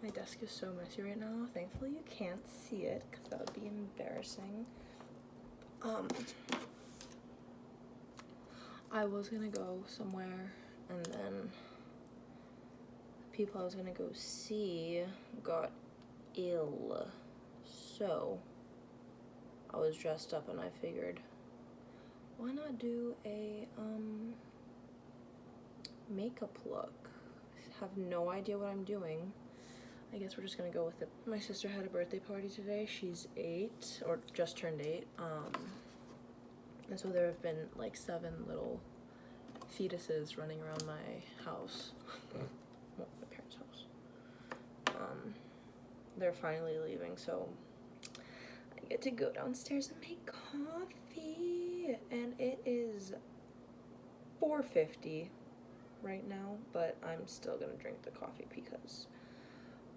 My desk is so messy right now. Thankfully you can't see it because that would be embarrassing. I was gonna go somewhere and then people I was gonna go see got ill. So I was dressed up and I figured, why not do a makeup look? I have no idea what I'm doing. I guess we're just gonna go with it. My sister had a birthday party today. She's 8, or just turned 8. And so there have been like 7 little fetuses running around my house. Well, my parents' house. They're finally leaving, so I get to go downstairs and make coffee. And it is 4:50 right now, but I'm still gonna drink the coffee because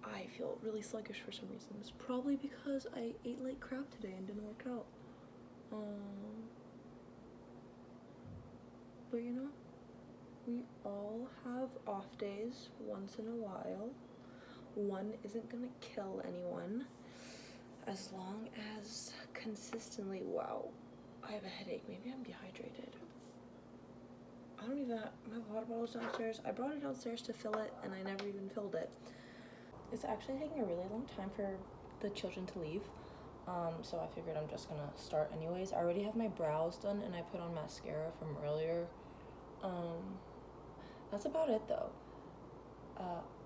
I feel really sluggish for some reason. It's probably because I ate like crap today and didn't work out. But you know, we all have off days once in a while. One isn't gonna kill anyone as long as consistently, wow, I have a headache. Maybe I'm dehydrated. I don't even have my water bottles downstairs. I brought it downstairs to fill it and I never even filled it. It's actually taking a really long time for the children to leave. So I figured I'm just gonna start anyways. I already have my brows done and I put on mascara from earlier. That's about it though.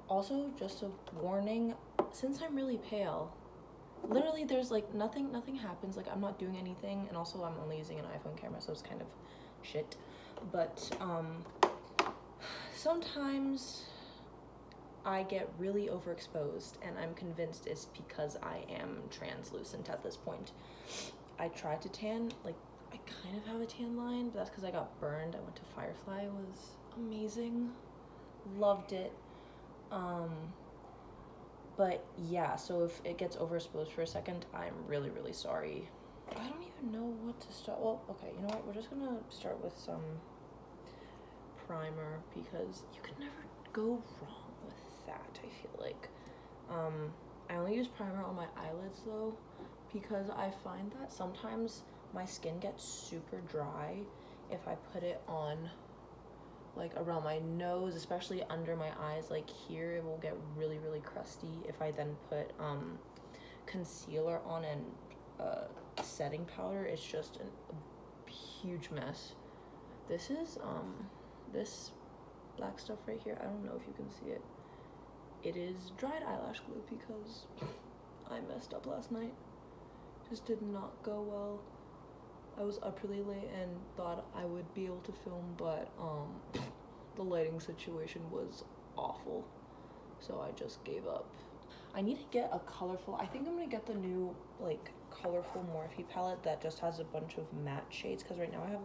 Also, just a warning, since I'm really pale, literally there's like nothing happens, like I'm not doing anything, and also I'm only using an iPhone camera, so it's kind of shit. But sometimes I get really overexposed and I'm convinced it's because I am translucent at this point. I tried to tan, like I kind of have a tan line, but that's because I got burned. I went to Firefly, it was amazing, loved it. But yeah, so if it gets overexposed for a second, I'm really sorry. I don't even know what to start. Well, okay, you know what, we're just gonna start with some primer because you can never go wrong with that, I feel like. I only use primer on my eyelids though, because I find that sometimes my skin gets super dry if I put it on like around my nose, especially under my eyes, like here it will get really crusty if I then put concealer on and setting powder. It's just a huge mess. This is this black stuff right here, I don't know if you can see it. It is dried eyelash glue because I messed up last night. Just did not go well. I was up really late and thought I would be able to film, but the lighting situation was awful, so I just gave up. I need to get a colorful, I think I'm gonna get the new like colorful Morphe palette that just has a bunch of matte shades, because right now I have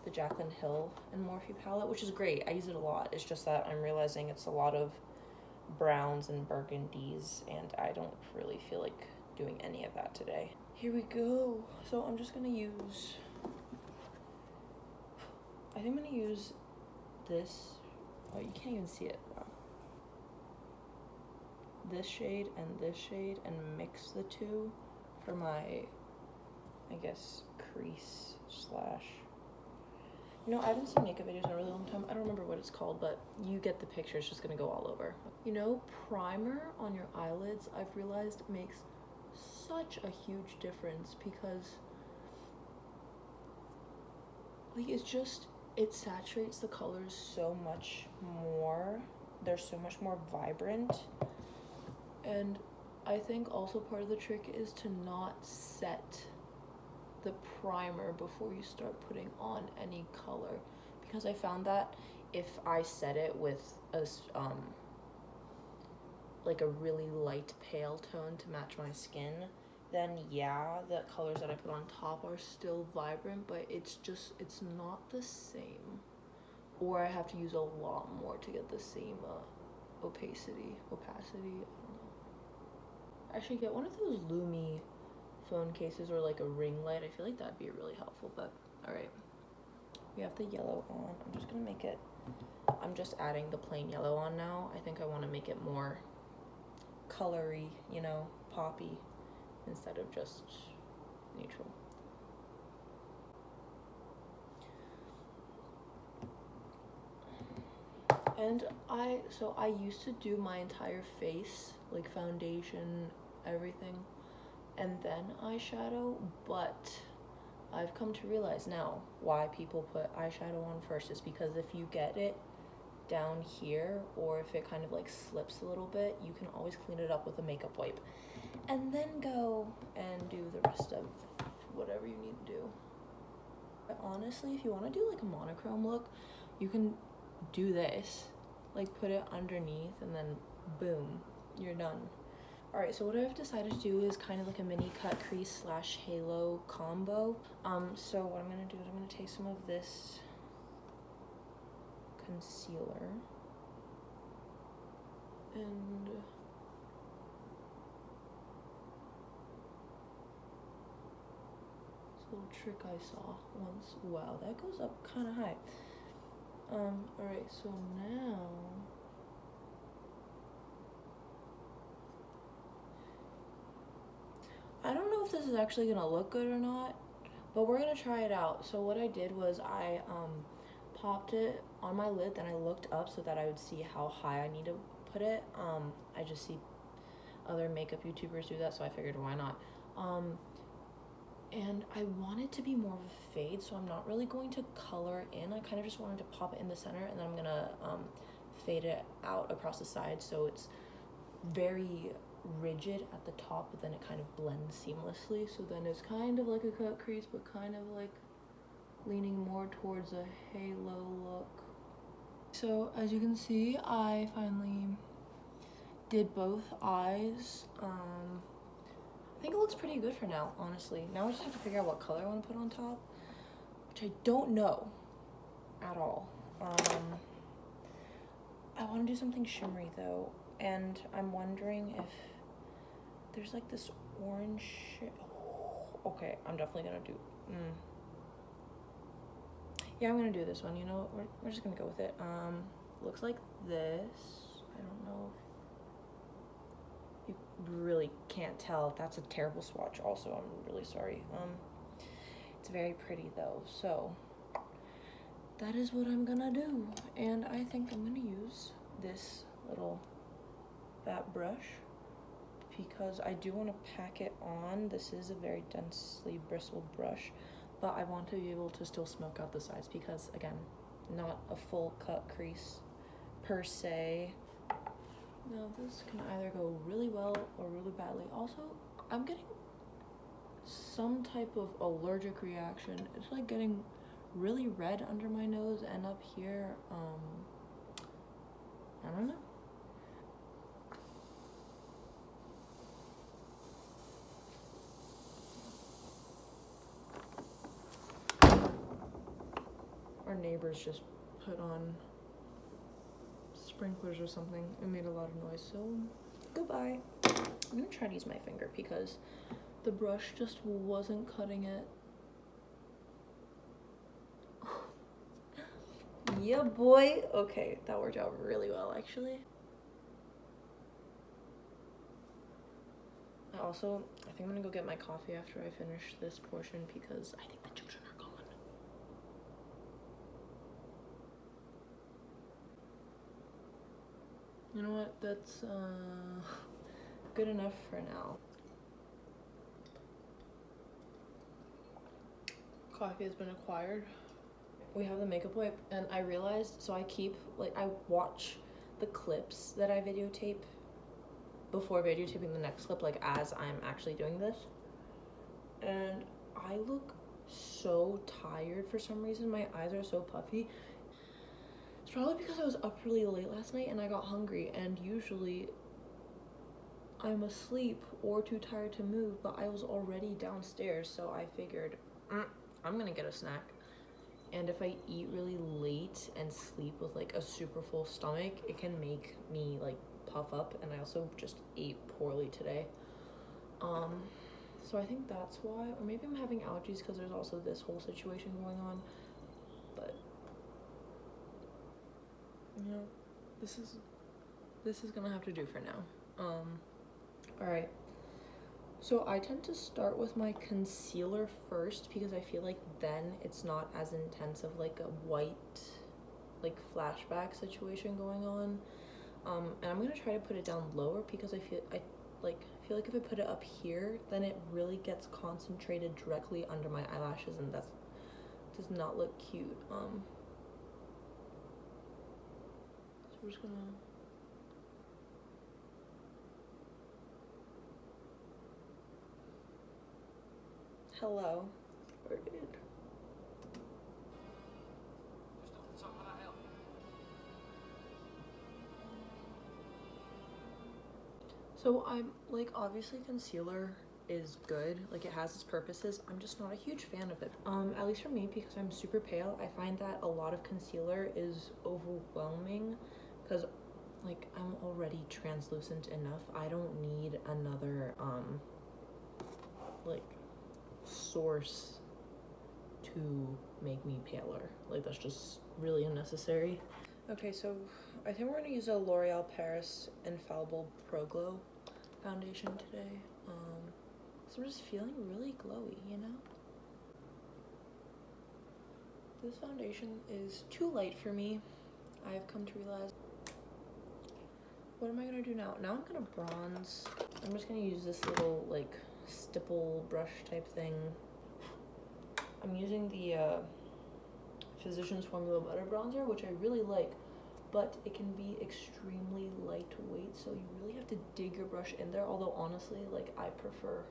the Jaclyn Hill and Morphe palette, which is great. I use it a lot. It's just that I'm realizing it's a lot of browns and burgundies, and I don't really feel like doing any of that today. Here we go. So I'm just gonna use, I think I'm gonna use this. Oh, you can't even see it. Wow. This shade and this shade, and mix the two for my, I guess, crease slash, you know, I haven't seen makeup videos in a really long time. I don't remember what it's called, but you get the picture. It's just gonna go all over. You know, primer on your eyelids, I've realized, makes such a huge difference, because like it's just, it saturates the colors so much more. They're so much more vibrant. And I think also part of the trick is to not set the primer before you start putting on any color, because I found that if I set it with a like a really light pale tone to match my skin, then yeah, the colors that I put on top are still vibrant, but it's not the same, or I have to use a lot more to get the same opacity, I don't know. I should get one of those Lumi phone cases, or like a ring light. I feel like that'd be really helpful. But all right, we have the yellow on. I'm just gonna make it, I'm just adding the plain yellow on now. I think I want to make it more colory, you know, poppy, instead of just neutral. And I used to do my entire face, like foundation, everything, and then eyeshadow, but I've come to realize now why people put eyeshadow on first is because if you get it down here, or if it kind of like slips a little bit, you can always clean it up with a makeup wipe and then go and do the rest of whatever you need to do. But honestly, if you want to do like a monochrome look, you can do this, like put it underneath and then boom, you're done. All right, so what I've decided to do is kind of like a mini cut crease slash halo combo. So what I'm gonna do is I'm gonna take some of this concealer and this little trick I saw once. Wow, that goes up kind of high. All right, so now I don't know if this is actually gonna look good or not, but we're gonna try it out. So what I did was I popped it on my lid, then I looked up so that I would see how high I need to put it. I just see other makeup YouTubers do that, so I figured why not. And I want it to be more of a fade, so I'm not really going to color it in. I kind of just wanted to pop it in the center, and then I'm gonna fade it out across the side so it's very rigid at the top, but then it kind of blends seamlessly. So then it's kind of like a cut crease, but kind of like leaning more towards a halo look. So as you can see, I finally did both eyes. I think it looks pretty good for now, honestly. Now I just have to figure out what color I want to put on top, which I don't know at all. I want to do something shimmery though, and I'm wondering if there's like this orange shit. Oh, okay, I'm definitely gonna do, yeah, I'm gonna do this one, you know, we're just gonna go with it. Looks like this. I don't know if you really can't tell. That's a terrible swatch also, I'm really sorry. It's very pretty though, so that is what I'm gonna do. And I think I'm gonna use this little fat brush because I do want to pack it on. This is a very densely bristled brush, but I want to be able to still smoke out the sides because, again, not a full cut crease per se. Now this can either go really well or really badly. Also, I'm getting some type of allergic reaction. It's like getting really red under my nose and up here. I don't know. Our neighbors just put on sprinklers or something. It made a lot of noise, so goodbye. I'm gonna try to use my finger because the brush just wasn't cutting it. Yeah, boy. Okay, that worked out really well, actually. I think I'm gonna go get my coffee after I finish this portion because I think the children are gone. You know what? That's good enough for now. Coffee has been acquired. We have the makeup wipe, and I realized, so I keep, like, I watch the clips that I videotape before videotaping the next clip, like, as I'm actually doing this. And I look so tired for some reason. My eyes are so puffy. It's probably because I was up really late last night and I got hungry, and usually I'm asleep or too tired to move, but I was already downstairs, so I figured, I'm gonna get a snack. And if I eat really late and sleep with like a super full stomach, it can make me like puff up, and I also just ate poorly today. So I think that's why, or maybe I'm having allergies because there's also this whole situation going on, but you know, this is gonna have to do for now. Alright, so I tend to start with my concealer first because I feel like then it's not as intense of like a white, like flashback situation going on. And I'm gonna try to put it down lower because I feel like if I put it up here, then it really gets concentrated directly under my eyelashes, and that does not look cute. So we're just gonna. Hello. Word. So I'm like, obviously concealer is good, like it has its purposes. I'm just not a huge fan of it. At least for me, because I'm super pale, I find that a lot of concealer is overwhelming because like I'm already translucent enough. I don't need another like source to make me paler. Like that's just really unnecessary. Okay, so I think we're gonna use a L'Oreal Paris Infallible Pro Glow foundation today. So I'm just feeling really glowy, you know? This foundation is too light for me. I've come to realize. What am I gonna do now? Now I'm gonna bronze. I'm just gonna use this little like stipple brush type thing. I'm using the Physicians Formula Butter Bronzer, which I really like, but it can be extremely lightweight, so you really have to dig your brush in there. Although honestly, like I prefer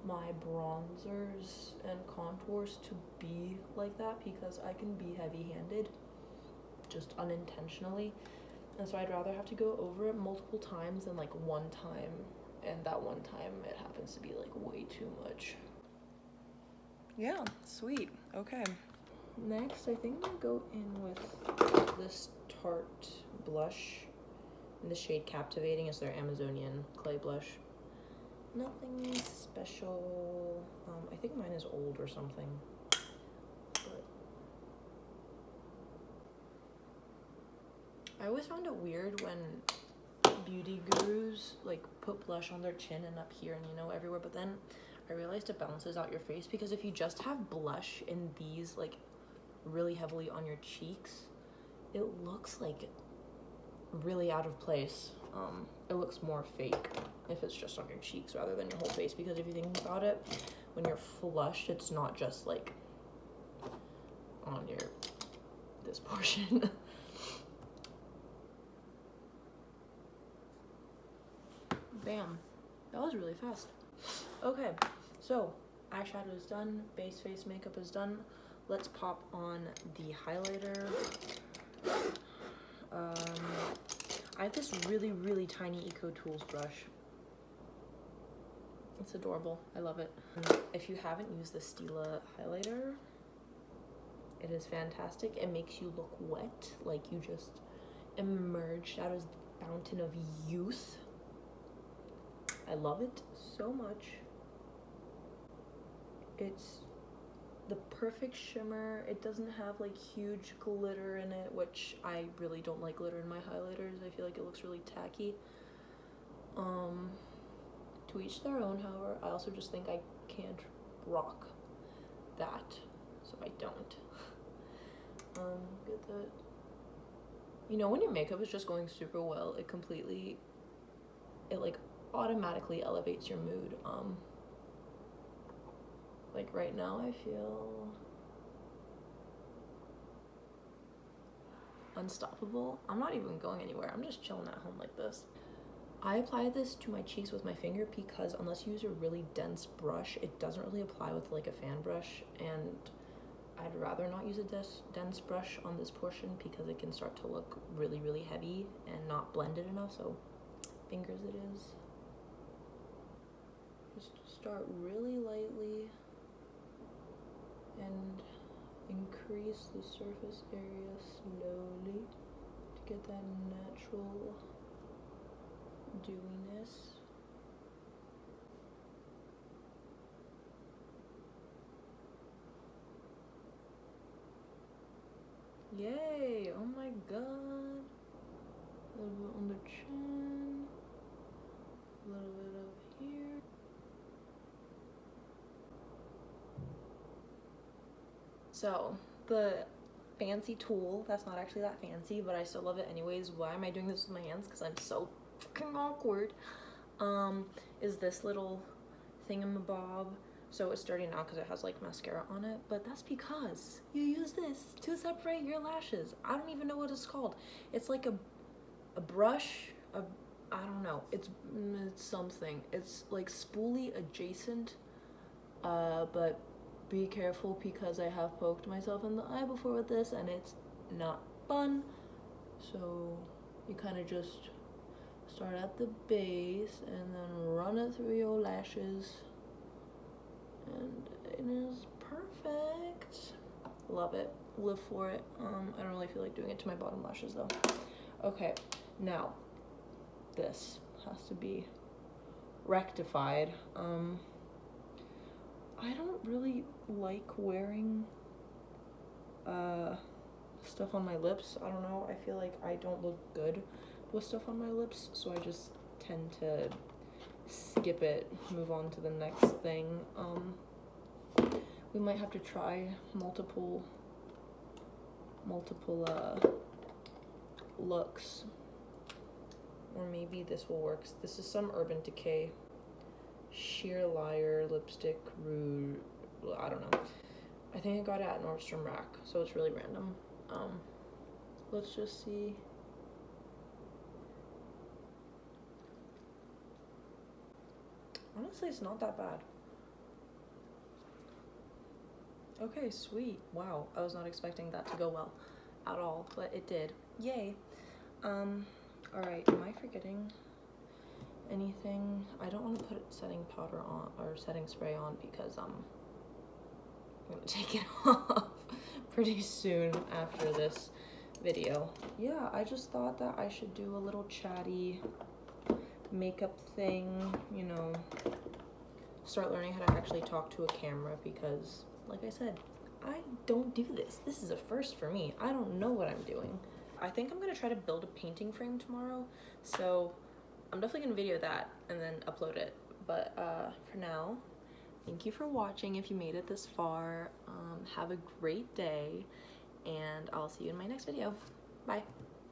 my bronzers and contours to be like that because I can be heavy-handed just unintentionally, and so I'd rather have to go over it multiple times than like one time, and that one time it happens to be like way too much. Yeah, sweet. Okay. Next, I think I'm gonna go in with this Tarte blush in the shade Captivating. It's their Amazonian clay blush. Nothing special. I think mine is old or something. But I always found it weird when beauty gurus like put blush on their chin and up here and you know everywhere, but then I realized it balances out your face because if you just have blush in these like really heavily on your cheeks, it looks like really out of place. It looks more fake if it's just on your cheeks rather than your whole face, because if you think about it, when you're flushed, it's not just like on your this portion. Bam, that was really fast. Okay, so eyeshadow is done, base face makeup is done. Let's pop on the highlighter. I have this really tiny Eco Tools brush. It's adorable. I love it. If you haven't used the Stila highlighter, it is fantastic. It makes you look wet, like you just emerged out of the fountain of youth. I love it so much. It's the perfect shimmer. It doesn't have like huge glitter in it, which I really don't like glitter in my highlighters. I feel like it looks really tacky. To each their own, however. I also just think I can't rock that, so I don't. Get that. You know, when your makeup is just going super well, it like automatically elevates your mood. Like right now I feel unstoppable. I'm not even going anywhere. I'm just chilling at home like this. I apply this to my cheeks with my finger because unless you use a really dense brush, it doesn't really apply with like a fan brush, and I'd rather not use a dense brush on this portion because it can start to look really heavy and not blended enough, so fingers it is. Just start really lightly and increase the surface area slowly to get that natural dewiness. Yay! Oh my god! A little bit on the chin, a little bit So the fancy tool, that's not actually that fancy, but I still love it anyways. Why am I doing this with my hands? Because I'm so fucking awkward. Is this little thingamabob. So it's dirty now because it has like mascara on it, but that's because you use this to separate your lashes. I don't even know what it's called. It's like a brush, I don't know. It's something. It's like spoolie adjacent, but be careful because I have poked myself in the eye before with this and it's not fun. So you kind of just start at the base and then run it through your lashes, and it is perfect. Love it. Live for it. I don't really feel like doing it to my bottom lashes though. Okay, now this has to be rectified. I don't really like wearing stuff on my lips. I don't know, I feel like I don't look good with stuff on my lips, so I just tend to skip it, move on to the next thing. We might have to try multiple looks, or maybe this will work. This is some Urban Decay Sheer Liar lipstick rouge. I don't know. I think I got it at Nordstrom Rack, so it's really random. Let's just see. Honestly, it's not that bad. Okay, sweet. Wow, I was not expecting that to go well at all, but it did. Yay. Alright, am I forgetting anything? I don't want to put setting powder on, or setting spray on, because I'm gonna take it off pretty soon after this video. Yeah, I just thought that I should do a little chatty makeup thing, you know, start learning how to actually talk to a camera, because like I said, I don't do this. This is a first for me. I don't know what I'm doing. I think I'm gonna try to build a painting frame tomorrow, so I'm definitely gonna video that and then upload it. But for now, thank you for watching if you made it this far. Have a great day, and I'll see you in my next video. Bye.